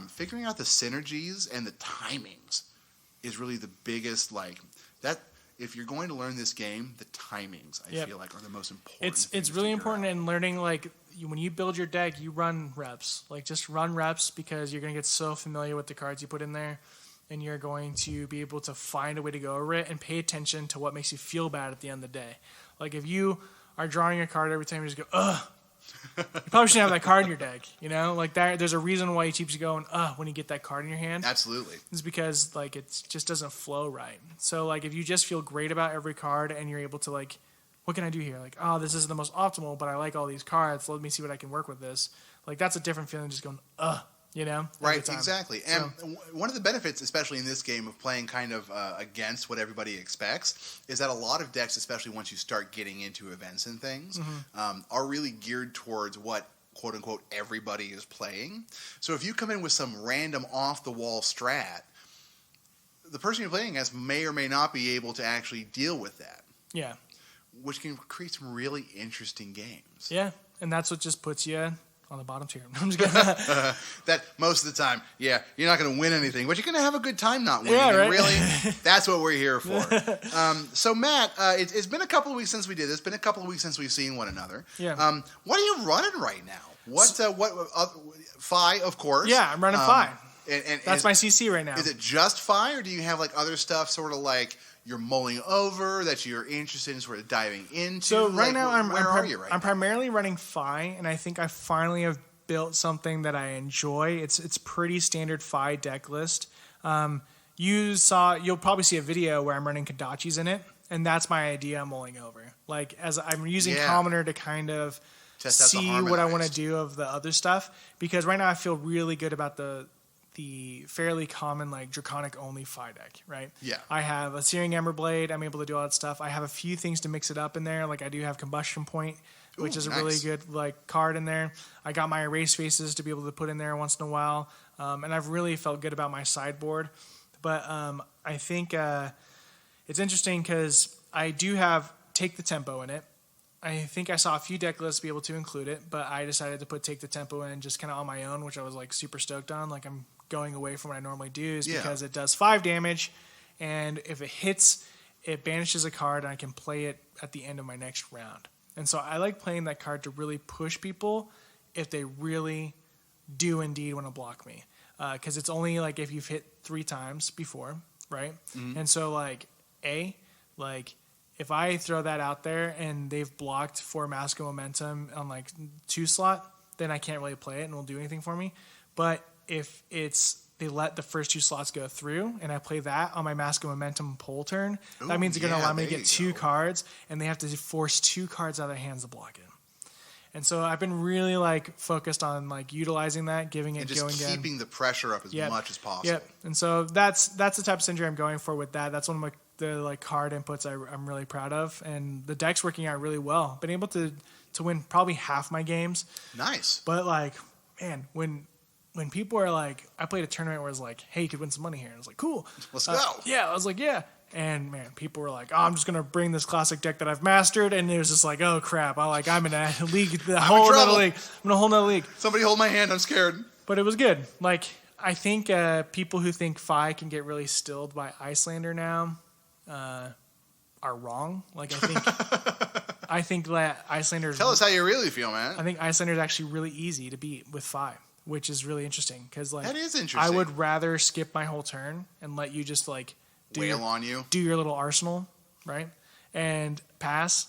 Figuring out the synergies and the timings is really the biggest, like, that. If you're going to learn this game, the timings, I feel like, are the most important. It's really important in learning, like, when you build your deck, you run reps. Like, just run reps, because you're going to get so familiar with the cards you put in there, and you're going to be able to find a way to go over it and pay attention to what makes you feel bad at the end of the day. Like, if you are drawing a card every time, you just go, ugh. You probably shouldn't have that card in your deck, Like, there's a reason why it keeps you going, when you get that card in your hand. Absolutely. It's because, like, it just doesn't flow right. So, like, if you just feel great about every card and you're able to, like, what can I do here? Like, this isn't the most optimal, but I like all these cards. Let me see what I can work with this. Like, that's a different feeling than just going, Right, exactly. And one of the benefits, especially in this game, of playing kind of against what everybody expects, is that a lot of decks, especially once you start getting into events and things, are really geared towards what, quote-unquote, everybody is playing. So if you come in with some random off-the-wall strat, the person you're playing against may or may not be able to actually deal with that. Yeah. Which can create some really interesting games. Yeah, and that's what just puts you on the bottom tier. I'm just kidding. That most of the time, you're not going to win anything, but you're going to have a good time not winning. Yeah, right. And really, that's what we're here for. So, Matt, it's been a couple of weeks since we did this. It's been a couple of weeks since we've seen one another. Yeah. What are you running right now? What? Fi, of course. Yeah, I'm running Fi. And that's my CC right now. Is it just Fi, or do you have, like, other stuff sort of like you're mulling over that you're interested in sort of diving into? So right now, I'm I'm primarily running Fi, and I think I finally have built something that I enjoy. It's pretty standard Fi deck list. You'll probably see a video where I'm running Kodachis in it, and that's my idea I'm mulling over. Like, as I'm using Yeah. Commoner to kind of Test out the see what I want to harmonized. do of the other stuff, because right now I feel really good about the fairly common, like, Draconic only Phi deck, right? Yeah. I have a Searing Emberblade. I'm able to do all that stuff. I have a few things to mix it up in there. Like, I do have Combustion Point, which Ooh, is a nice. really good, like, card in there. I got my Erase Faces to be able to put in there once in a while. And I've really felt good about my sideboard. But I think it's interesting because I do have Take the Tempo in it. I think I saw a few deck lists be able to include it, but I decided to put Take the Tempo in just kind of on my own, which I was like super stoked on. Like, I'm going away from what I normally do is because it does 5 damage, and if it hits, it banishes a card, and I can play it at the end of my next round. And so I like playing that card to really push people if they really do indeed want to block me. Because it's only like if you've hit 3 times before, right? Mm-hmm. And so like if I throw that out there and they've blocked for Mask of Momentum on like 2 slot, then I can't really play it and it won't do anything for me. But if they let the first 2 slots go through and I play that on my Mask of Momentum pull turn, that means they're going to allow me to get 2 cards, and they have to force 2 cards out of their hands to block it. And so I've been really like focused on like utilizing that, giving it And just going keeping the pressure up as much as possible. Yep. And so that's the type of synergy I'm going for with that. That's one of the like card inputs I'm really proud of, and the deck's working out really well. Been able to win probably half my games. Nice. But like, man, when people are like, I played a tournament where it's like, hey, you could win some money here. And I was like, cool. Let's go. Yeah, I was like, yeah. And man, people were like, oh, I'm just going to bring this classic deck that I've mastered. And it was just like, oh crap. I'm in a league, I'm in a whole nother league. Somebody hold my hand. I'm scared. But it was good. Like, I think people who think Phi can get really stilled by Icelander now are wrong. Like, I think that Icelander. Tell us how you really feel, man. I think Icelander is actually really easy to beat with Phi, which is really interesting because like That is interesting. I would rather skip my whole turn and let you just like Wail on you. do your little arsenal, right, and pass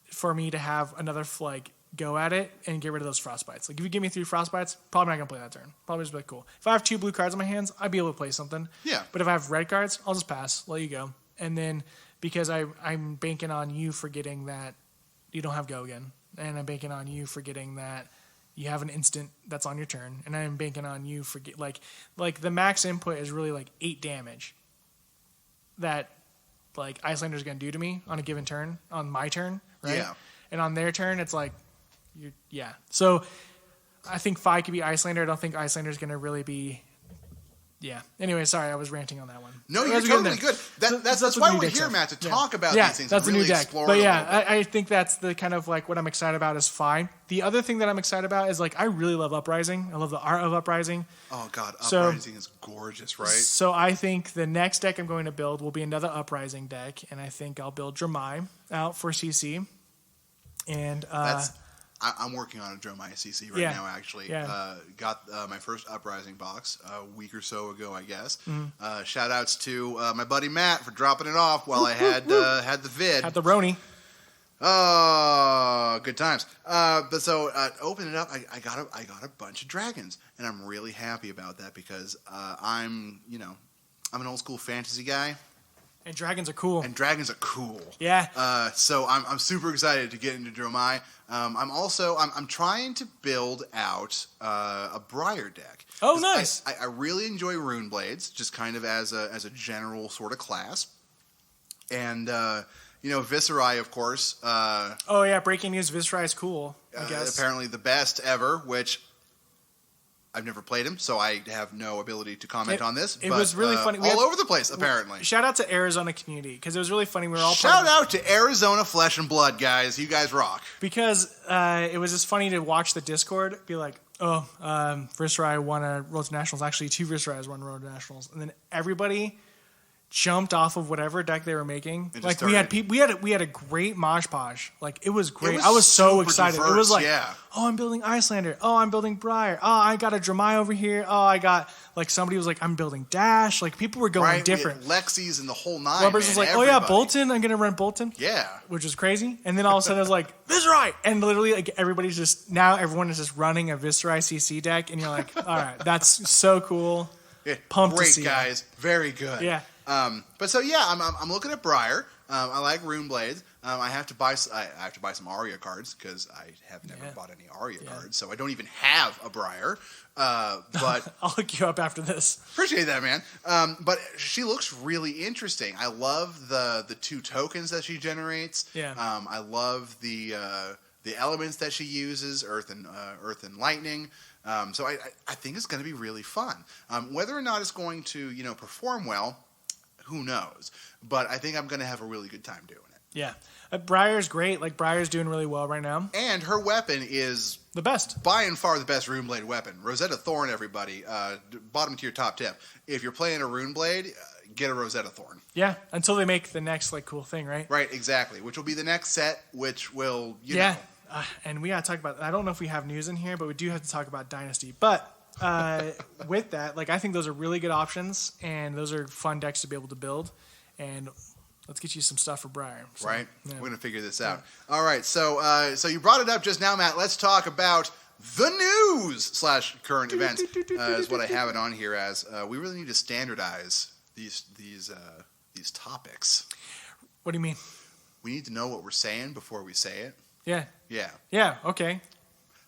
for me to have another like go at it and get rid of those frostbites. Like if you give me 3 frostbites, probably not gonna play that turn. Probably just be like, cool. If I have 2 blue cards in my hands, I'd be able to play something. Yeah. But if I have red cards, I'll just pass, let you go, and then because I'm banking on you forgetting that you don't have go again, and I'm banking on you forgetting that you have an instant that's on your turn, and I'm banking on you forget like the max input is really like 8 damage that like Icelander's gonna do to me on a given turn on my turn, right? Yeah. And on their turn, it's like, So I think Phi could be Icelander. I don't think Icelander's gonna really be. Yeah. Anyway, sorry, I was ranting on that one. No, you're That's totally good. That's what why the new we're decks here, are. Matt, to Yeah. talk about Yeah, these things that's and a really new deck. explore But it a yeah, little bit. I think that's the kind of like what I'm excited about is Phi. The other thing that I'm excited about is like I really love Uprising. I love the art of Uprising. Oh, God. So- Uprising is gorgeous, right? So I think the next deck I'm going to build will be another Uprising deck, and I think I'll build Dramai out for CC. And I'm working on a Dromai CC right Yeah. now, actually. Yeah. Got my first Uprising box a week or so ago, I guess. Mm-hmm. Shout outs to my buddy Matt for dropping it off while I had the vid. at the Roni. Oh, good times. But so open it up. I got a bunch of dragons, and I'm really happy about that because I'm an old school fantasy guy, And dragons are cool. and dragons are cool. Yeah. So I'm super excited to get into Dromai. I'm trying to build out a Briar deck. Oh, 'Cause nice. I really enjoy Rune Blades, just kind of as a general sort of class, and Viscerai, of course. Oh yeah, breaking news. Viscerai is cool. I guess. Apparently the best ever, which I've never played him, so I have no ability to comment on this. It was really funny. We All had- over the place, apparently. Shout out to Arizona community because it was really funny. We were all Shout out to Arizona Flesh and Blood, guys. You guys rock. because it was just funny to watch the Discord be like, oh, Viscerai won a Road to Nationals. Actually, 2 Viscerais won Road to Nationals, and then everybody jumped off of whatever deck they were making. just Like started. we had a great mosh posh. Like it was great. was I was so super excited. It diverse, was like, yeah. oh, I'm building Icelander. Oh, I'm building Briar. Oh, I got a Dramai over here. Oh, I got like somebody was like, I'm building Dash. Like people were going Right? different. We had Lexi's and the whole nine. Rubbers man. was like, oh yeah, Everybody. Bolton. I'm gonna run Bolton. Yeah. Which was crazy. And then all of a sudden I was like, Viscerai! And literally like everyone is just running a Viscerai CC deck, and you're like, all right, that's so cool. Yeah, Pumped to great see it. guys, very good. Yeah. But so yeah, I'm looking at Briar. I like Rune Blades. I have to buy some Arya cards because I have never bought any Arya cards, so I don't even have a Briar. But I'll hook you up after this. Appreciate that, man. But she looks really interesting. I love the 2 tokens that she generates. Yeah. I love the elements that she uses, earth and lightning. So I think it's going to be really fun. Whether or not it's going to perform well, who knows? But I think I'm going to have a really good time doing it. Yeah. Briar's great. Like, Briar's doing really well right now. And her weapon is the best. By and far the best Runeblade weapon. Rosetta Thorn, everybody. Bottom tier, top tip. If you're playing a Runeblade, get a Rosetta Thorn. Yeah, until they make the next, cool thing, right? Right, exactly. Which will be the next set, which will, you know. And we got to talk about, I don't know if we have news in here, but we do have to talk about Dynasty. But with that, I think those are really good options, and those are fun decks to be able to build. And let's get you some stuff for Briar. So, right? Yeah. We're going to figure this out. All right, so you brought it up just now, Matt. Let's talk about the news / current events is what I have it on here as. We really need to standardize these topics. What do you mean? We need to know what we're saying before we say it. Yeah. Yeah. Yeah, okay.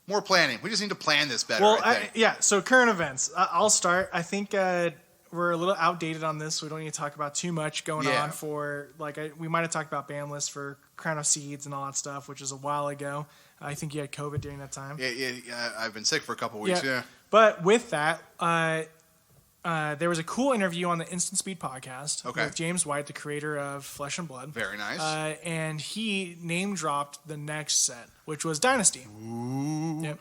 More planning. We just need to plan this better, Well, I think. so current events. I'll start. I think we're a little outdated on this, so we don't need to talk about too much going on for, we might have talked about ban lists for Crown of Seeds and all that stuff, which is a while ago. I think you had COVID during that time. Yeah, I've been sick for a couple weeks, yeah. But with that, there was a cool interview on the Instant Speed podcast with James White, the creator of Flesh and Blood. Very nice. And he name-dropped the next set, which was Dynasty. Ooh. Yep.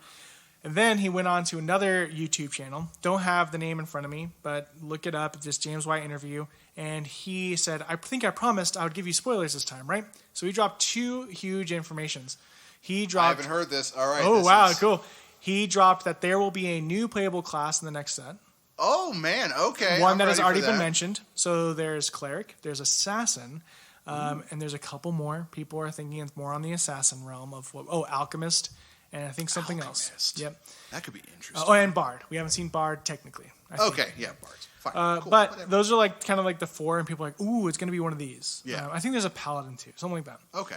And then he went on to another YouTube channel. Don't have the name in front of me, but look it up. It's this James White interview. And he said, I think I promised I would give you spoilers this time, right? So he dropped 2 huge informations. I haven't heard this. All right. Oh, wow, cool. He dropped that there will be a new playable class in the next set. Oh, man. Okay. One that has already been mentioned. So there's Cleric, there's Assassin, and there's a couple more. People are thinking it's more on the Assassin realm of, Alchemist, and I think something else. Yep. That could be interesting. Oh, and Bard. We haven't seen Bard technically. Okay, yeah, Bards. Fine. Cool, but whatever. those are kind of the 4, and people are like, ooh, it's going to be one of these. Yeah. I think there's a Paladin too, something like that. Okay.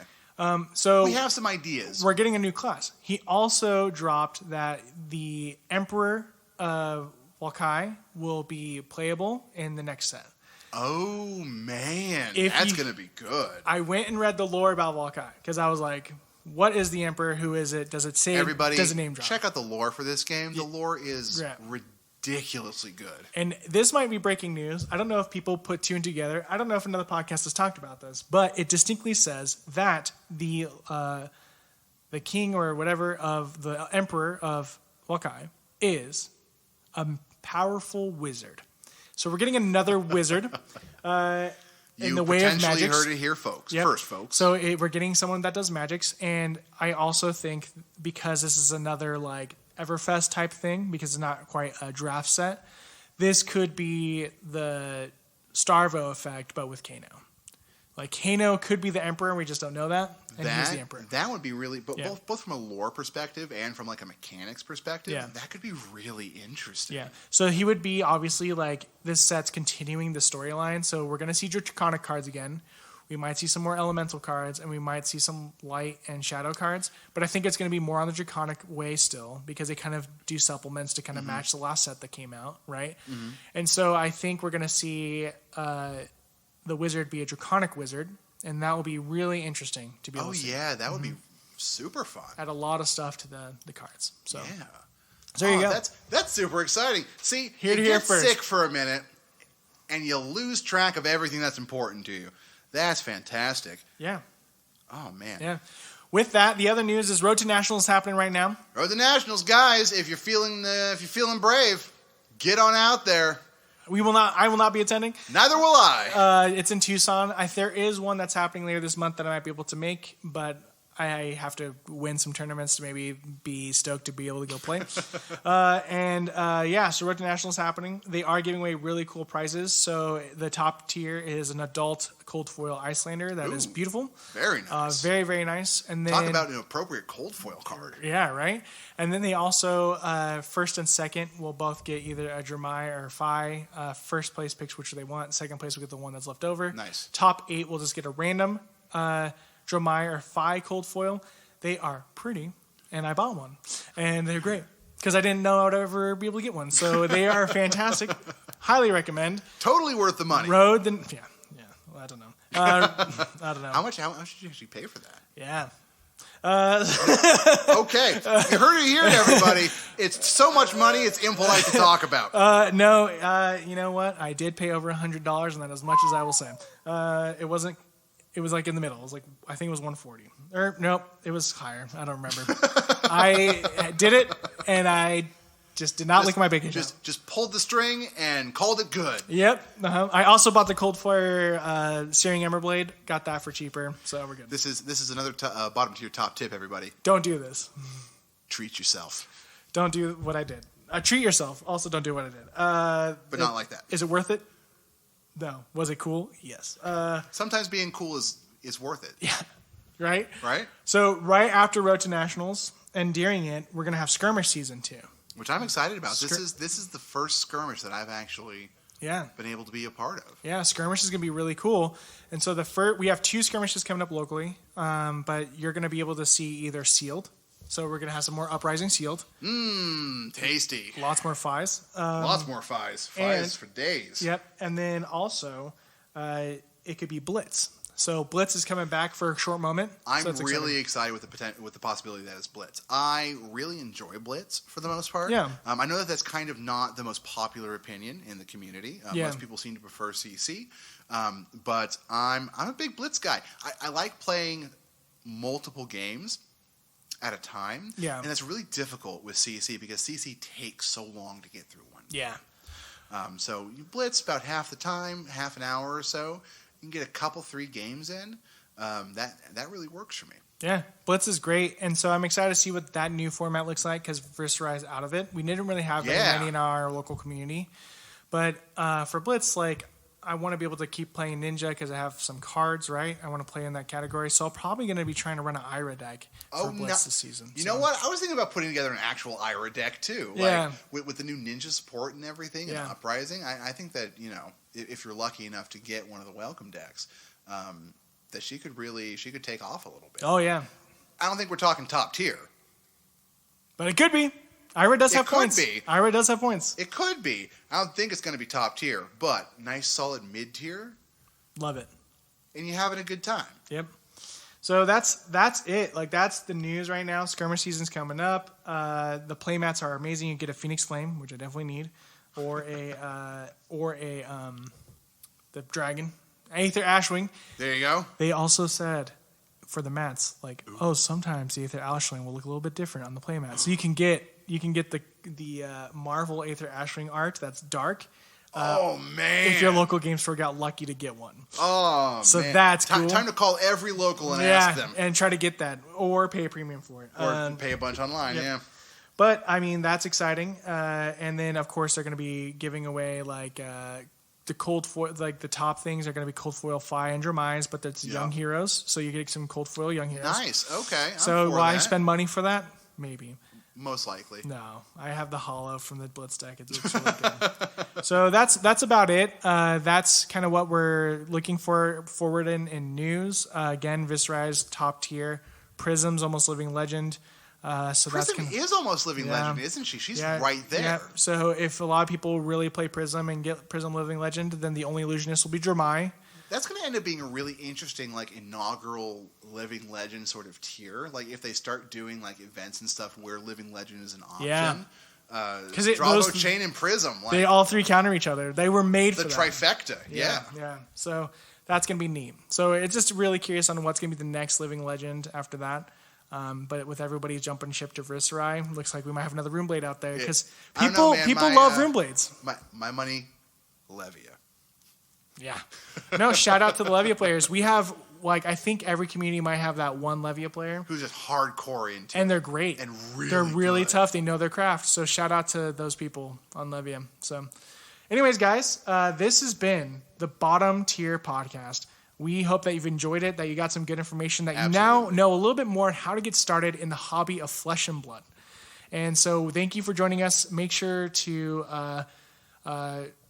So we have some ideas. We're getting a new class. He also dropped that the Emperor of Walkai will be playable in the next set. Oh, man. That's going to be good. I went and read the lore about Walkai because I was like, what is the Emperor? Who is it? Does it say? Everybody, does it name drop? Check out the lore for this game. The lore is ridiculously good. And this might be breaking news. I don't know if people put 2 and 2 together. I don't know if another podcast has talked about this, but it distinctly says that the king or whatever of the Emperor of Walkai is a powerful wizard. So we're getting another wizard in the way of magics. You potentially heard it here, folks. Yep. First, folks. So we're getting someone that does magics, and I also think because this is another Everfest type thing, because it's not quite a draft set, this could be the Starvo effect, but with Kano. Kano could be the Emperor, and we just don't know that. And he's the Emperor. That would be really, but both from a lore perspective and from a mechanics perspective, that could be really interesting. Yeah. So he would be obviously this set's continuing the storyline. So we're going to see Draconic cards again. We might see some more elemental cards, and we might see some light and shadow cards. But I think it's going to be more on the Draconic way still, because they kind of do supplements to kind of match the last set that came out, right? Mm-hmm. And so I think we're going to see the wizard be a Draconic wizard, and that will be really interesting to be able to see. Oh, yeah, that would be super fun. Add a lot of stuff to the cards. So, yeah. So there you go. That's super exciting. See, you get first. Sick for a minute, and you lose track of everything that's important to you. That's fantastic. Yeah. Oh, man. Yeah. With that, the other news is Road to Nationals happening right now. Road to Nationals, guys. If you're feeling brave, get on out there. I will not be attending. Neither will I. It's in Tucson. There is one that's happening later this month that I might be able to make, but I have to win some tournaments to maybe be stoked to be able to go play. So Road to Nationals is happening. They are giving away really cool prizes. So the top tier is an adult cold foil Icelander that is beautiful. Very nice. Very, very nice. And then, talk about an appropriate cold foil card. Yeah, right? And then they also, first and second, will both get either a Dramai or a Phi. First place picks which they want. Second place will get the one that's left over. Nice. Top 8 will just get a random Dramai or Phi cold foil. They are pretty, and I bought one, and they're great because I didn't know I would ever be able to get one. So they are fantastic. Highly recommend. Totally worth the money. Road, then well, I don't know. I don't know. How much did you actually pay for that? Yeah. Okay, you heard it here, everybody. It's so much money, it's impolite to talk about. No, you know what? I did pay over $100, and that is as much as I will say. It wasn't. It was like in the middle. It was like, I think it was 140. Or nope, it was higher. I don't remember. I did it, and I just did not lick my bank account. Just pulled the string and called it good. Yep. I also bought the Cold Fire Searing Emberblade. Got that for cheaper, so we're good. This is another bottom tier top tip, everybody. Don't do this. Treat yourself. Don't do what I did. Treat yourself. Also, don't do what I did. But not like that. Is it worth it? No. Was it cool? Yes. Sometimes being cool is worth it. Yeah. Right? Right? So right after Road to Nationals and during it, we're going to have Skirmish Season 2. Which I'm excited about. This is the first skirmish that I've actually been able to be a part of. Yeah, Skirmish is going to be really cool. And so we have 2 skirmishes coming up locally, but you're going to be able to see either sealed. So we're going to have some more Uprising sealed. Tasty. Lots more Phis. Lots more Phis. Phis for days. Yep. And then also, it could be Blitz. So Blitz is coming back for a short moment. I'm really excited with the possibility that it's Blitz. I really enjoy Blitz for the most part. Yeah. I know that that's kind of not the most popular opinion in the community. Most people seem to prefer CC. But I'm a big Blitz guy. I like playing multiple games at a time. Yeah. And that's really difficult with CC because CC takes so long to get through one. Yeah. So you Blitz about half the time, half an hour or so. You can get a couple 3 games in. That really works for me. Yeah, Blitz is great, and so I'm excited to see what that new format looks like because Viscera is out of it. We didn't really have very many in our local community, but for Blitz, like I want to be able to keep playing Ninja because I have some cards, right? I want to play in that category, so I'm probably going to be trying to run an Ira deck for Blitz this season. You know what? I was thinking about putting together an actual Ira deck too. Yeah. Like with the new Ninja support and everything and Uprising, I think that, if you're lucky enough to get one of the welcome decks, that she could take off a little bit. Oh, yeah. I don't think we're talking top tier. But it could be. Ira does have points. It could be. Ira does have points. It could be. I don't think it's going to be top tier, but nice solid mid tier. Love it. And you're having a good time. Yep. So that's it. Like that's the news right now. Skirmish season's coming up. The playmats are amazing. You get a Phoenix Flame, which I definitely need, or the dragon, Aether Ashwing. There you go. They also said for the mats, like, sometimes the Aether Ashwing will look a little bit different on the playmat. So you can get the Marvel Aether Ashwing art that's dark. Man! If your local game store got lucky to get one. Oh, so man. That's cool. Time to call every local and ask them. And try to get that. Or pay a premium for it. Or pay a bunch online, yeah. But, I mean, that's exciting. And then, of course, they're going to be giving away, like, the cold foil, like, the top things are going to be cold foil Phi and Dramais, but that's young heroes. So you get some cold foil young heroes. Nice. Okay. So why spend money for that? Maybe. Most likely. No, I have the hollow from the Blitz deck. It looks really good. So that's about it. That's kind of what we're looking forward in news. Again, Viscerai's top tier. Prism's almost living legend. So Prism is almost living legend, isn't she? She's right there. Yeah. So if a lot of people really play Prism and get Prism living legend, then the only illusionist will be Dramai. That's going to end up being a really interesting, like, inaugural Living Legend sort of tier. Like, if they start doing, like, events and stuff where Living Legend is an option. Yeah. Because Dravo, Chain, and Prism. Like, they all 3 counter each other. They were made for that. The trifecta, yeah. So that's going to be neat. So it's just really curious on what's going to be the next Living Legend after that. But with everybody jumping ship to Viscerai, looks like we might have another Runeblade out there. Because people love Runeblades. My money, Levia. Yeah. No, shout out to the Levia players. We have like, I think every community might have that one Levia player. Who's just hardcore into And it. they're great. And they're really good. tough. They know their craft. So shout out to those people on Levia. So anyways, guys, this has been the Bottom Tier Podcast. We hope that you've enjoyed it, that you got some good information, that you now know a little bit more on how to get started in the hobby of Flesh and Blood. And so thank you for joining us. Make sure to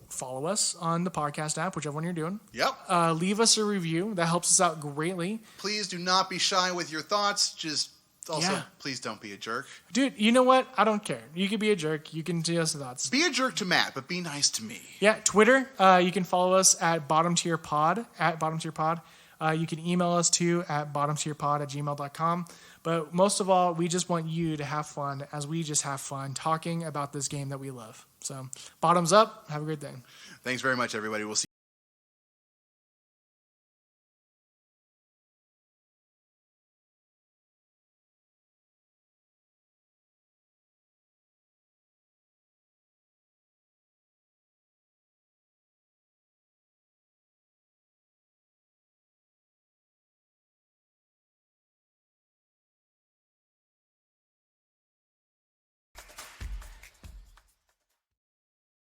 follow us on the podcast app, whichever one you're doing. Yep. Leave us a review. That helps us out greatly. Please do not be shy with your thoughts. Just also, please don't be a jerk. Dude, you know what? I don't care. You can be a jerk. You can tell us thoughts. Be a jerk to Matt, but be nice to me. Yeah, Twitter. You can follow us at Bottom Tier Pod, at Bottom Tier Pod. You can email us too at bottomtierpod@gmail.com. But most of all, we just want you to have fun as we just have fun talking about this game that we love. So, bottoms up. Have a great day. Thanks very much, everybody. We'll see